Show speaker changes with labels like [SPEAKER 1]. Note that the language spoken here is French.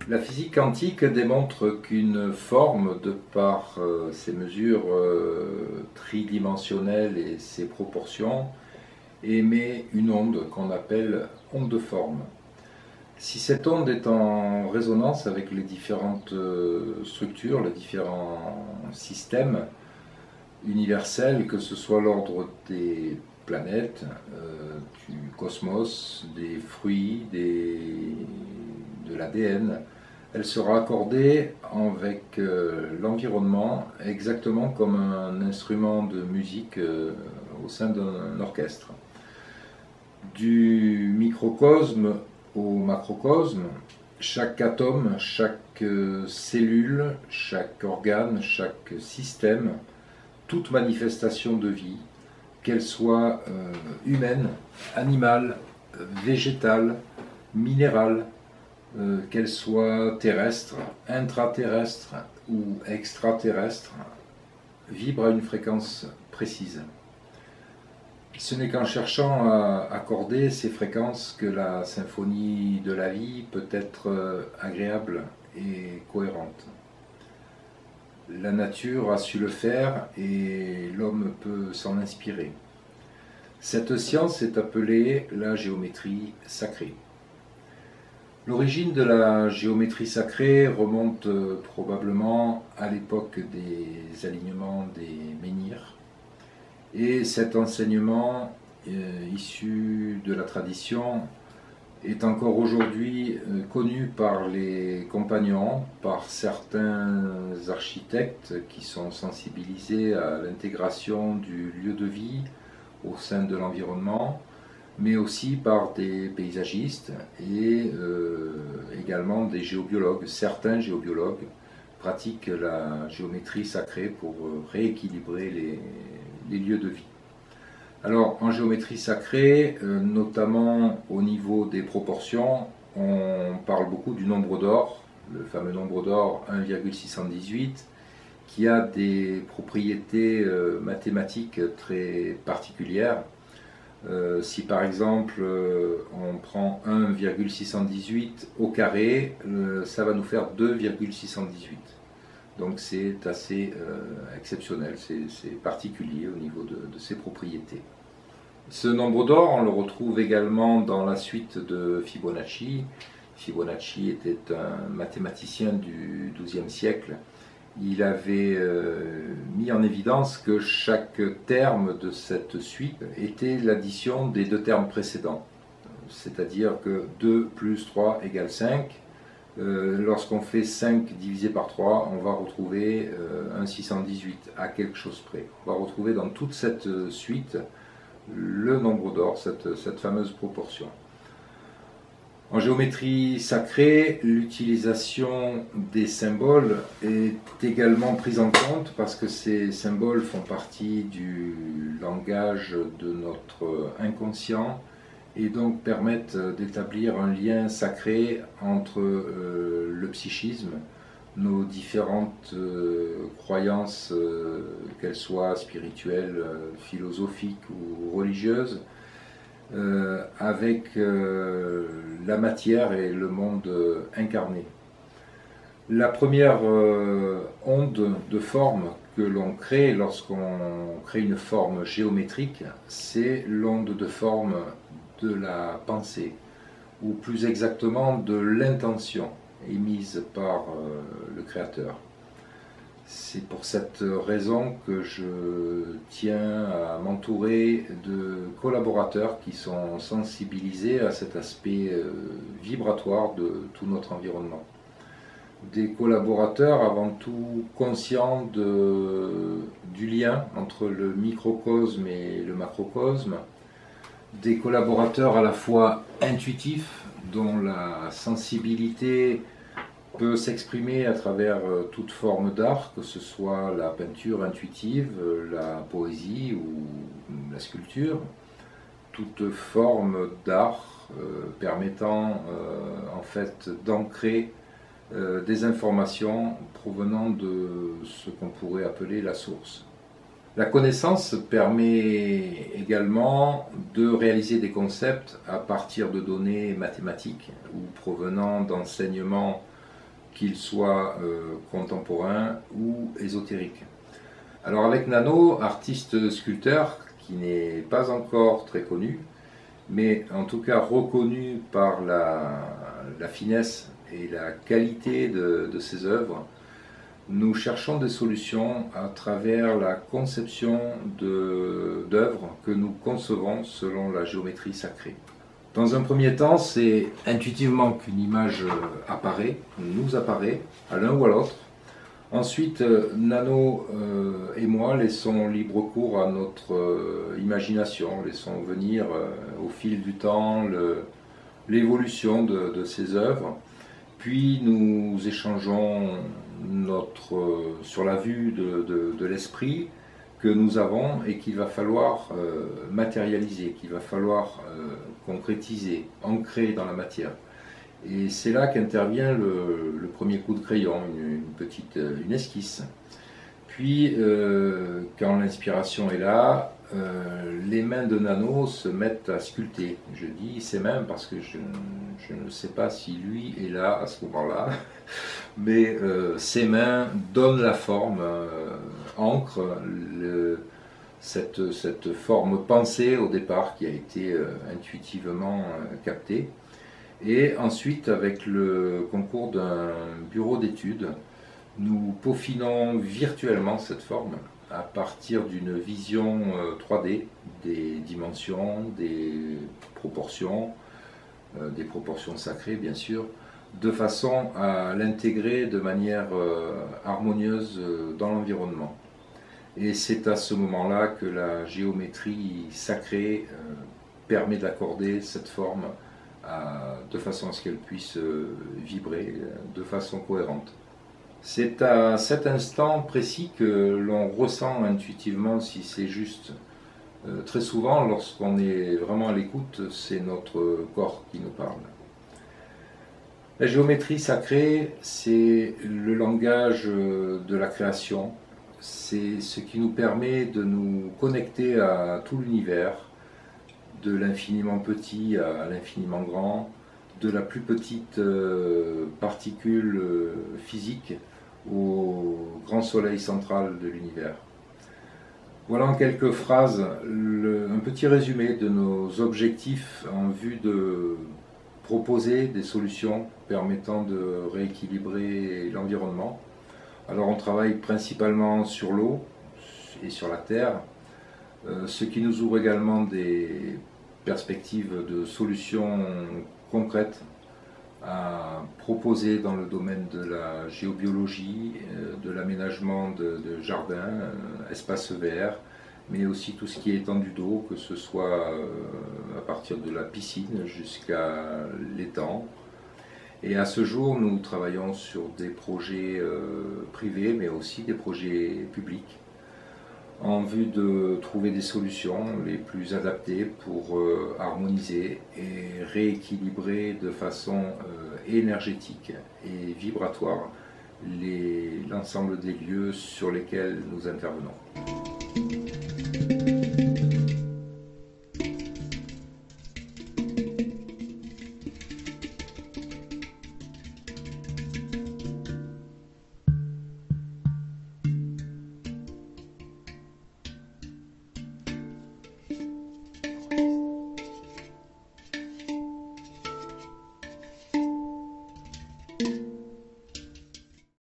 [SPEAKER 1] La physique quantique démontre qu'une forme, de par ses mesures tridimensionnelles et ses proportions, émet une onde qu'on appelle onde de forme. Si cette onde est en résonance avec les différentes structures, les différents systèmes universels, que ce soit l'ordre des planètes, du cosmos, des fruits, de l'ADN, elle sera accordée avec l'environnement exactement comme un instrument de musique au sein d'un orchestre. Du microcosme au macrocosme, chaque atome, chaque cellule, chaque organe, chaque système, toute manifestation de vie, qu'elle soit humaine, animale, végétale, minérale, qu'elle soit terrestre, intraterrestre ou extraterrestre, vibre à une fréquence précise. Ce n'est qu'en cherchant à accorder ces fréquences que la symphonie de la vie peut être agréable et cohérente. La nature a su le faire et l'homme peut s'en inspirer. Cette science est appelée la géométrie sacrée. L'origine de la géométrie sacrée remonte probablement à l'époque des alignements des menhirs. Et cet enseignement issu de la tradition est encore aujourd'hui connu par les compagnons, par certains architectes qui sont sensibilisés à l'intégration du lieu de vie au sein de l'environnement, mais aussi par des paysagistes et également des géobiologues. Certains géobiologues pratiquent la géométrie sacrée pour rééquilibrer les lieux de vie. Alors en géométrie sacrée, notamment au niveau des proportions, on parle beaucoup du nombre d'or, le fameux nombre d'or 1,618, qui a des propriétés mathématiques très particulières. Si par exemple on prend 1,618 au carré, ça va nous faire 2,618. Donc c'est assez exceptionnel, c'est particulier au niveau de ses propriétés. Ce nombre d'or, on le retrouve également dans la suite de Fibonacci. Fibonacci était un mathématicien du XIIe siècle. Il avait mis en évidence que chaque terme de cette suite était l'addition des deux termes précédents. C'est-à-dire que 2 plus 3 égale 5. Lorsqu'on fait 5 divisé par 3, on va retrouver un 618 à quelque chose près. On va retrouver dans toute cette suite le nombre d'or, cette fameuse proportion. En géométrie sacrée, l'utilisation des symboles est également prise en compte parce que ces symboles font partie du langage de notre inconscient et donc permettent d'établir un lien sacré entre le psychisme, nos différentes croyances, qu'elles soient spirituelles, philosophiques ou religieuses, avec la matière et le monde incarné. La première onde de forme que l'on crée lorsqu'on crée une forme géométrique, c'est l'onde de forme de la pensée, ou plus exactement de l'intention émise par le Créateur. C'est pour cette raison que je tiens à m'entourer de collaborateurs qui sont sensibilisés à cet aspect vibratoire de tout notre environnement. Des collaborateurs avant tout conscients du lien entre le microcosme et le macrocosme, des collaborateurs à la fois intuitifs, dont la sensibilité peut s'exprimer à travers toute forme d'art, que ce soit la peinture intuitive, la poésie ou la sculpture, toute forme d'art permettant en fait d'ancrer des informations provenant de ce qu'on pourrait appeler la source. La connaissance permet également de réaliser des concepts à partir de données mathématiques ou provenant d'enseignements qu'ils soient contemporains ou ésotériques. Alors avec Nano, artiste sculpteur qui n'est pas encore très connu, mais en tout cas reconnu par la finesse et la qualité de ses œuvres, nous cherchons des solutions à travers la conception d'œuvres que nous concevons selon la géométrie sacrée. Dans un premier temps, c'est intuitivement qu'une image nous apparaît, à l'un ou à l'autre. Ensuite, Nano et moi laissons libre cours à notre imagination, laissons venir au fil du temps l'évolution de ces œuvres. Puis nous échangeons sur la vue de l'esprit que nous avons et qu'il va falloir matérialiser, qu'il va falloir concrétiser, ancrer dans la matière. Et c'est là qu'intervient le premier coup de crayon, une esquisse. Puis, quand l'inspiration est là, les mains de Nano se mettent à sculpter. Je dis ses mains parce que je ne sais pas si lui est là à ce moment-là, mais ses mains donnent la forme, ancrent cette forme pensée au départ qui a été intuitivement captée. Et ensuite, avec le concours d'un bureau d'études, nous peaufinons virtuellement cette forme à partir d'une vision 3D des dimensions, des proportions sacrées bien sûr, de façon à l'intégrer de manière harmonieuse dans l'environnement. Et c'est à ce moment-là que la géométrie sacrée permet d'accorder cette forme de façon à ce qu'elle puisse vibrer de façon cohérente. C'est à cet instant précis que l'on ressent intuitivement si c'est juste. Très souvent, lorsqu'on est vraiment à l'écoute, c'est notre corps qui nous parle. La géométrie sacrée, c'est le langage de la création, c'est ce qui nous permet de nous connecter à tout l'univers, de l'infiniment petit à l'infiniment grand, de la plus petite particule physique au grand soleil central de l'univers. Voilà en quelques phrases un petit résumé de nos objectifs en vue de proposer des solutions permettant de rééquilibrer l'environnement. Alors on travaille principalement sur l'eau et sur la terre, ce qui nous ouvre également des perspectives de solutions concrètes à proposer dans le domaine de la géobiologie, de l'aménagement de jardins, espaces verts, mais aussi tout ce qui est étendue d'eau, que ce soit à partir de la piscine jusqu'à l'étang. Et à ce jour, nous travaillons sur des projets privés, mais aussi des projets publics, en vue de trouver des solutions les plus adaptées pour harmoniser et rééquilibrer de façon énergétique et vibratoire l'ensemble des lieux sur lesquels nous intervenons.